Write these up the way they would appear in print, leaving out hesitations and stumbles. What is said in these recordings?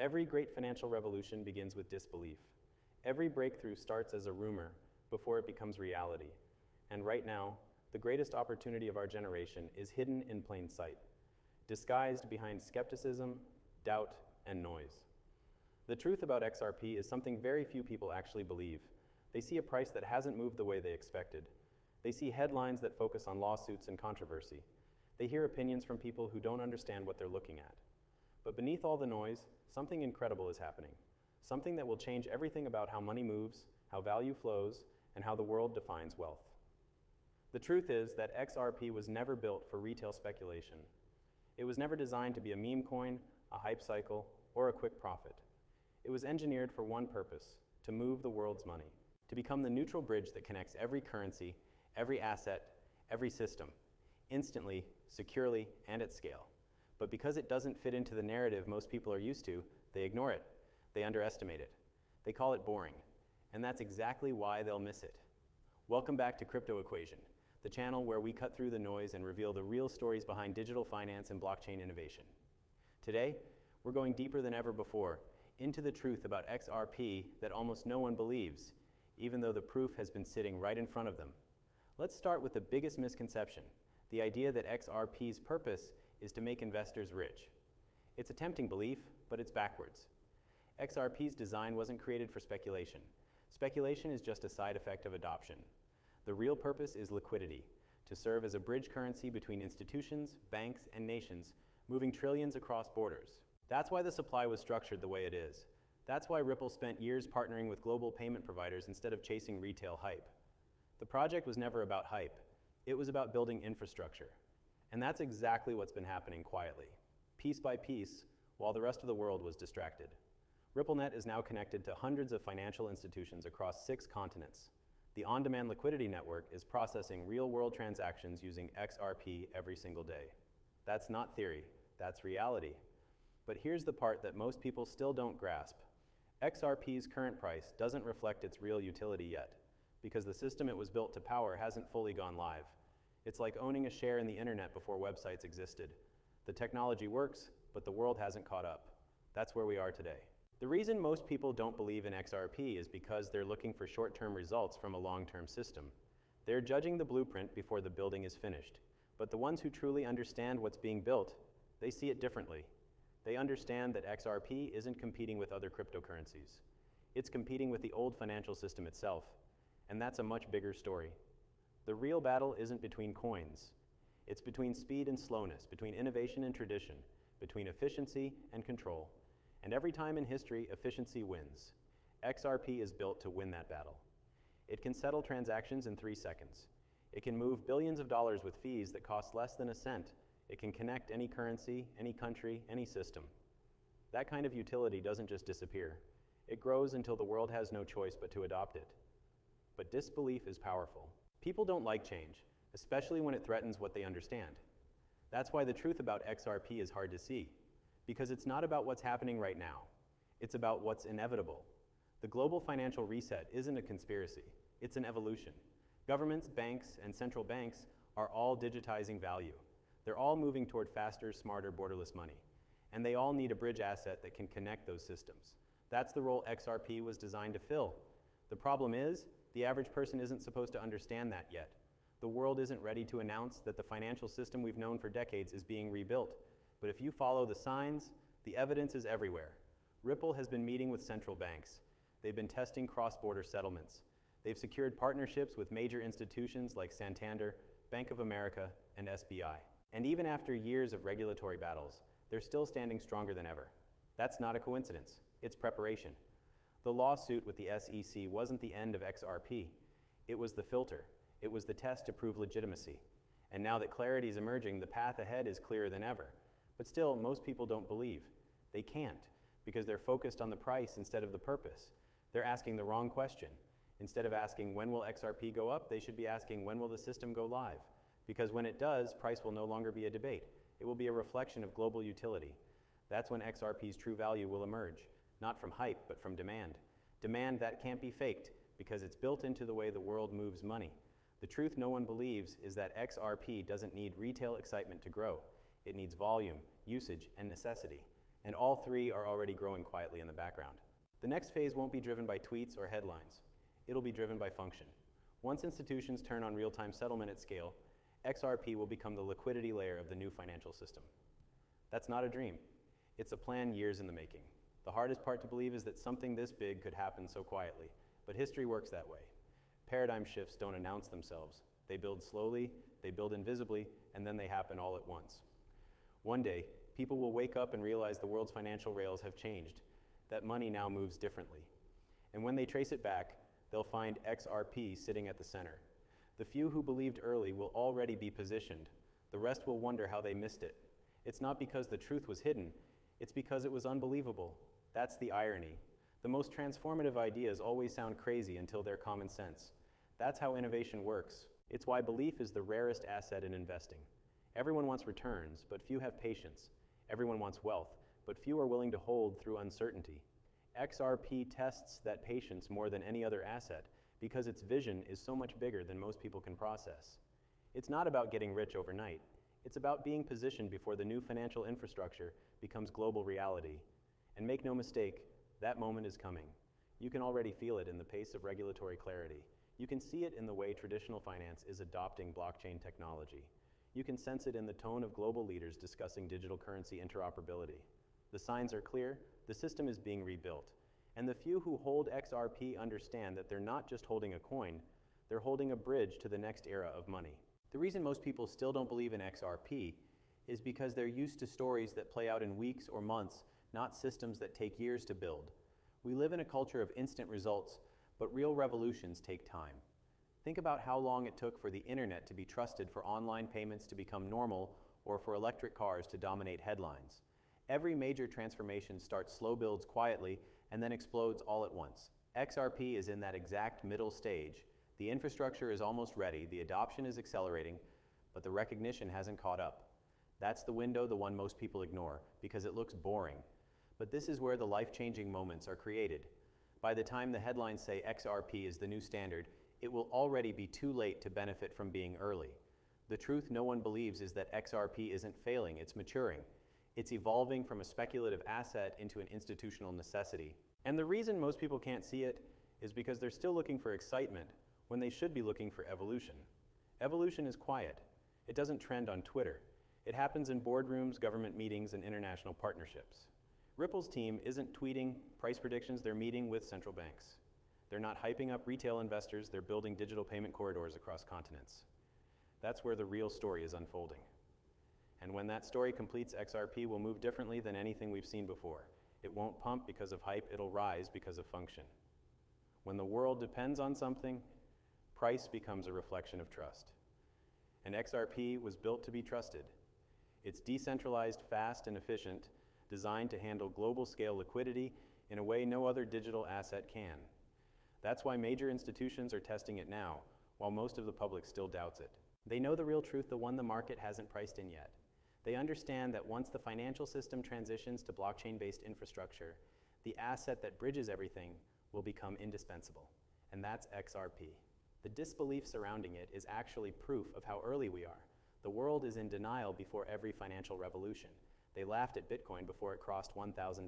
Every great financial revolution begins with disbelief. Every breakthrough starts as a rumor before it becomes reality. And right now, the greatest opportunity of our generation is hidden in plain sight, disguised behind skepticism, doubt, and noise. The truth about XRP is something very few people actually believe. They see a price that hasn't moved the way they expected. They see headlines that focus on lawsuits and controversy. They hear opinions from people who don't understand what they're looking at. But beneath all the noise, something incredible is happening. Something that will change everything about how money moves, how value flows, and how the world defines wealth. The truth is that XRP was never built for retail speculation. It was never designed to be a meme coin, a hype cycle, or a quick profit. It was engineered for one purpose: to move the world's money, to become the neutral bridge that connects every currency, every asset, every system, instantly, securely, and at scale. But because it doesn't fit into the narrative most people are used to, they ignore it. They underestimate it. They call it boring. And that's exactly why they'll miss it. Welcome back to Crypto Equation, the channel where we cut through the noise and reveal the real stories behind digital finance and blockchain innovation. Today, we're going deeper than ever before into the truth about XRP that almost no one believes, even though the proof has been sitting right in front of them. Let's start with the biggest misconception, the idea that XRP's purpose is to make investors rich. It's a tempting belief, but it's backwards. XRP's design wasn't created for speculation. Speculation is just a side effect of adoption. The real purpose is liquidity, to serve as a bridge currency between institutions, banks, and nations, moving trillions across borders. That's why the supply was structured the way it is. That's why Ripple spent years partnering with global payment providers instead of chasing retail hype. The project was never about hype. It was about building infrastructure. And that's exactly what's been happening quietly, piece by piece, while the rest of the world was distracted. RippleNet is now connected to hundreds of financial institutions across 6 continents. The on-demand liquidity network is processing real-world transactions using XRP every single day. That's not theory, that's reality. But here's the part that most people still don't grasp. XRP's current price doesn't reflect its real utility yet, because the system it was built to power hasn't fully gone live. It's like owning a share in the internet before websites existed. The technology works, but the world hasn't caught up. That's where we are today. The reason most people don't believe in XRP is because they're looking for short-term results from a long-term system. They're judging the blueprint before the building is finished. But the ones who truly understand what's being built, they see it differently. They understand that XRP isn't competing with other cryptocurrencies. It's competing with the old financial system itself. And that's a much bigger story. The real battle isn't between coins. It's between speed and slowness, between innovation and tradition, between efficiency and control. And every time in history, efficiency wins. XRP is built to win that battle. It can settle transactions in 3 seconds. It can move billions of dollars with fees that cost less than a cent. It can connect any currency, any country, any system. That kind of utility doesn't just disappear. It grows until the world has no choice but to adopt it. But disbelief is powerful. People don't like change, especially when it threatens what they understand. That's why the truth about XRP is hard to see, because it's not about what's happening right now. It's about what's inevitable. The global financial reset isn't a conspiracy, it's an evolution. Governments, banks, and central banks are all digitizing value. They're all moving toward faster, smarter, borderless money. And they all need a bridge asset that can connect those systems. That's the role XRP was designed to fill. The problem is, the average person isn't supposed to understand that yet. The world isn't ready to announce that the financial system we've known for decades is being rebuilt. But if you follow the signs, the evidence is everywhere. Ripple has been meeting with central banks. They've been testing cross-border settlements. They've secured partnerships with major institutions like Santander, Bank of America, and SBI. And even after years of regulatory battles, they're still standing stronger than ever. That's not a coincidence. It's preparation. The lawsuit with the SEC wasn't the end of XRP. It was the filter. It was the test to prove legitimacy. And now that clarity is emerging, the path ahead is clearer than ever. But still, most people don't believe. They can't, because they're focused on the price instead of the purpose. They're asking the wrong question. Instead of asking when will XRP go up, they should be asking when will the system go live? Because when it does, price will no longer be a debate. It will be a reflection of global utility. That's when XRP's true value will emerge. Not from hype, but from demand. Demand that can't be faked, because it's built into the way the world moves money. The truth no one believes is that XRP doesn't need retail excitement to grow. It needs volume, usage, and necessity. and all three are already growing quietly in the background. The next phase won't be driven by tweets or headlines. It'll be driven by function. Once institutions turn on real-time settlement at scale, XRP will become the liquidity layer of the new financial system. That's not a dream. It's a plan years in the making. The hardest part to believe is that something this big could happen so quietly, but history works that way. Paradigm shifts don't announce themselves. They build slowly, they build invisibly, and then they happen all at once. One day, people will wake up and realize the world's financial rails have changed, that money now moves differently. And when they trace it back, they'll find XRP sitting at the center. The few who believed early will already be positioned. The rest will wonder how they missed it. It's not because the truth was hidden, it's because it was unbelievable. That's the irony. The most transformative ideas always sound crazy until they're common sense. That's how innovation works. It's why belief is the rarest asset in investing. Everyone wants returns, but few have patience. Everyone wants wealth, but few are willing to hold through uncertainty. XRP tests that patience more than any other asset because its vision is so much bigger than most people can process. It's not about getting rich overnight. It's about being positioned before the new financial infrastructure becomes global reality. And make no mistake, that moment is coming. You can already feel it in the pace of regulatory clarity. You can see it in the way traditional finance is adopting blockchain technology. You can sense it in the tone of global leaders discussing digital currency interoperability. The signs are clear, the system is being rebuilt. And the few who hold XRP understand that they're not just holding a coin, they're holding a bridge to the next era of money. The reason most people still don't believe in XRP is because they're used to stories that play out in weeks or months, not systems that take years to build. We live in a culture of instant results, but real revolutions take time. Think about how long it took for the internet to be trusted for online payments to become normal or for electric cars to dominate headlines. Every major transformation starts slow builds quietly and then explodes all at once. XRP is in that exact middle stage. The infrastructure is almost ready, the adoption is accelerating, but the recognition hasn't caught up. That's the window, the one most people ignore, because it looks boring. But this is where the life-changing moments are created. By the time the headlines say XRP is the new standard, it will already be too late to benefit from being early. The truth no one believes is that XRP isn't failing, it's maturing. It's evolving from a speculative asset into an institutional necessity. And the reason most people can't see it is because they're still looking for excitement when they should be looking for evolution. Evolution is quiet. It doesn't trend on Twitter. It happens in boardrooms, government meetings, and international partnerships. Ripple's team isn't tweeting price predictions, they're meeting with central banks. They're not hyping up retail investors, they're building digital payment corridors across continents. That's where the real story is unfolding. And when that story completes, XRP will move differently than anything we've seen before. It won't pump because of hype, it'll rise because of function. When the world depends on something, price becomes a reflection of trust. And XRP was built to be trusted. It's decentralized, fast, and efficient, designed to handle global-scale liquidity in a way no other digital asset can. That's why major institutions are testing it now, while most of the public still doubts it. They know the real truth, the one the market hasn't priced in yet. They understand that once the financial system transitions to blockchain-based infrastructure, the asset that bridges everything will become indispensable, and that's XRP. The disbelief surrounding it is actually proof of how early we are. The world is in denial before every financial revolution. They laughed at Bitcoin before it crossed $1,000.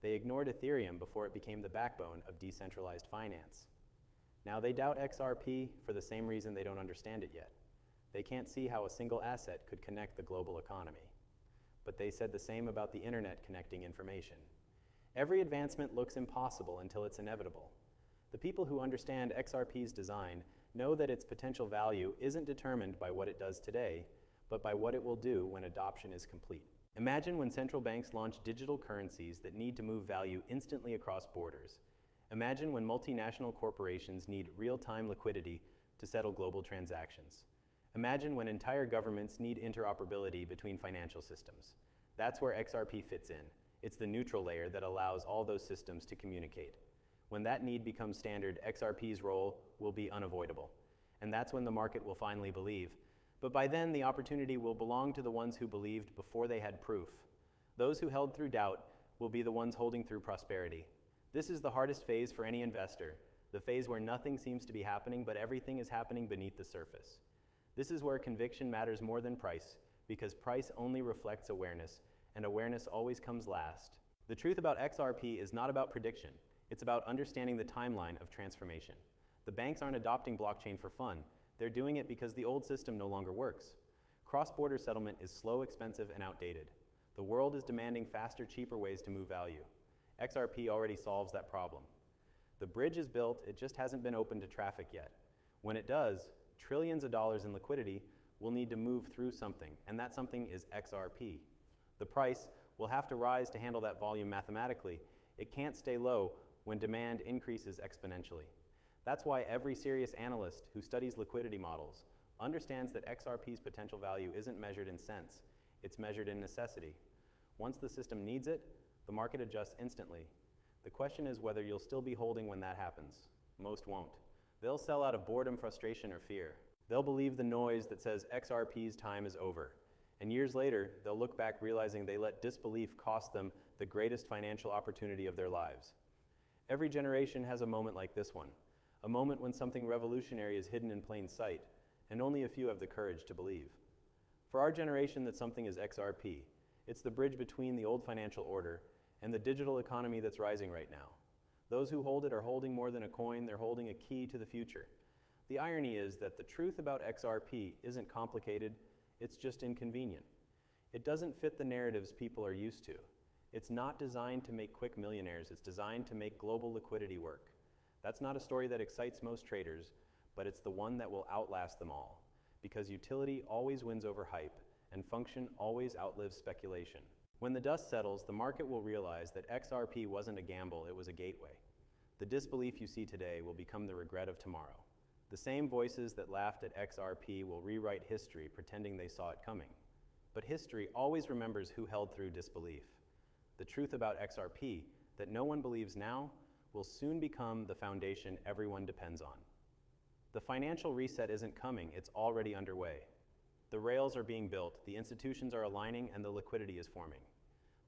They ignored Ethereum before it became the backbone of decentralized finance. Now they doubt XRP for the same reason they don't understand it yet. They can't see how a single asset could connect the global economy. But they said the same about the internet connecting information. Every advancement looks impossible until it's inevitable. The people who understand XRP's design know that its potential value isn't determined by what it does today, but by what it will do when adoption is complete. Imagine when central banks launch digital currencies that need to move value instantly across borders. Imagine when multinational corporations need real-time liquidity to settle global transactions. Imagine when entire governments need interoperability between financial systems. That's where XRP fits in. It's the neutral layer that allows all those systems to communicate. When that need becomes standard, XRP's role will be unavoidable. And that's when the market will finally believe. But by then, the opportunity will belong to the ones who believed before they had proof. Those who held through doubt will be the ones holding through prosperity. This is the hardest phase for any investor, the phase where nothing seems to be happening, but everything is happening beneath the surface. This is where conviction matters more than price, because price only reflects awareness, and awareness always comes last. The truth about XRP is not about prediction. It's about understanding the timeline of transformation. The banks aren't adopting blockchain for fun. They're doing it because the old system no longer works. Cross-border settlement is slow, expensive, and outdated. The world is demanding faster, cheaper ways to move value. XRP already solves that problem. The bridge is built, it just hasn't been open to traffic yet. When it does, trillions of dollars in liquidity will need to move through something, and that something is XRP. The price will have to rise to handle that volume mathematically. It can't stay low when demand increases exponentially. That's why every serious analyst who studies liquidity models understands that XRP's potential value isn't measured in cents, it's measured in necessity. Once the system needs it, the market adjusts instantly. The question is whether you'll still be holding when that happens. Most won't. They'll sell out of boredom, frustration, or fear. They'll believe the noise that says XRP's time is over. And years later, they'll look back realizing they let disbelief cost them the greatest financial opportunity of their lives. Every generation has a moment like this one, a moment when something revolutionary is hidden in plain sight, and only a few have the courage to believe. For our generation, that something is XRP. It's the bridge between the old financial order and the digital economy that's rising right now. Those who hold it are holding more than a coin, they're holding a key to the future. The irony is that the truth about XRP isn't complicated, it's just inconvenient. It doesn't fit the narratives people are used to. It's not designed to make quick millionaires, it's designed to make global liquidity work. That's not a story that excites most traders, but it's the one that will outlast them all. Because utility always wins over hype, and function always outlives speculation. When the dust settles, the market will realize that XRP wasn't a gamble, it was a gateway. The disbelief you see today will become the regret of tomorrow. The same voices that laughed at XRP will rewrite history pretending they saw it coming. But history always remembers who held through disbelief. The truth about XRP, that no one believes now, will soon become the foundation everyone depends on. The financial reset isn't coming, it's already underway. The rails are being built, the institutions are aligning, and the liquidity is forming.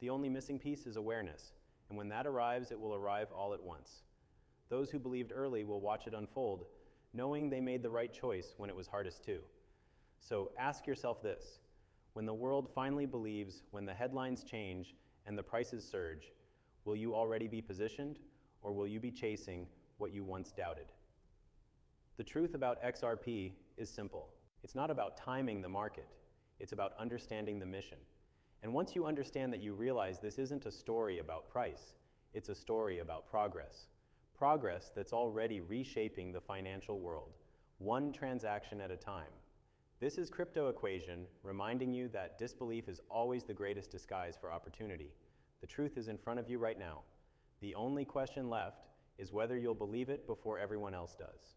The only missing piece is awareness, and when that arrives, it will arrive all at once. Those who believed early will watch it unfold, knowing they made the right choice when it was hardest to. So ask yourself this: when the world finally believes, when the headlines change and the prices surge, will you already be positioned, or will you be chasing what you once doubted? The truth about XRP is simple. It's not about timing the market, it's about understanding the mission. And once you understand that, you realize this isn't a story about price, it's a story about progress. Progress that's already reshaping the financial world, one transaction at a time. This is Crypto Equation, reminding you that disbelief is always the greatest disguise for opportunity. The truth is in front of you right now. The only question left is whether you'll believe it before everyone else does.